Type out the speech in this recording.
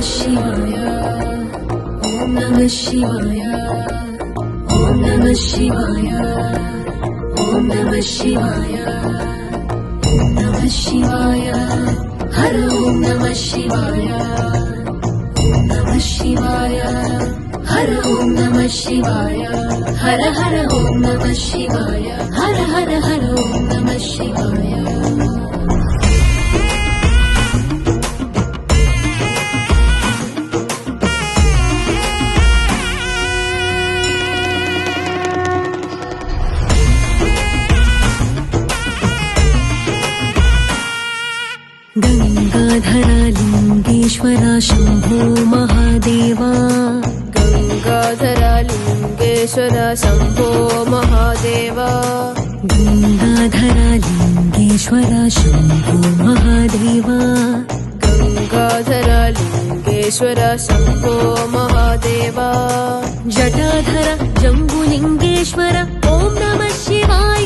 शिवाय ॐ नमः शिवाय ॐ नमः शिवाय ॐ नमः शिवाय ॐ नमः शिवाय हर ॐ नमः शिवाय ॐ नमः शिवाय हर ॐ नमः शिवाय हर हर ॐ नमः शिवाय हर हर हर ॐ नमः शिवाय गंगाधरा लिंगेश्वरा शंभो महादेवा गंगाधरा लिंगेश्वरा शंभो महादेवा गंगाधरा लिंगेश्वरा शंभो महादेवा गंगाधरा लिंगेश्वरा शंभो महादेवा जटाधरा जम्बुलिंगेश्वर ॐ नमः शिवाय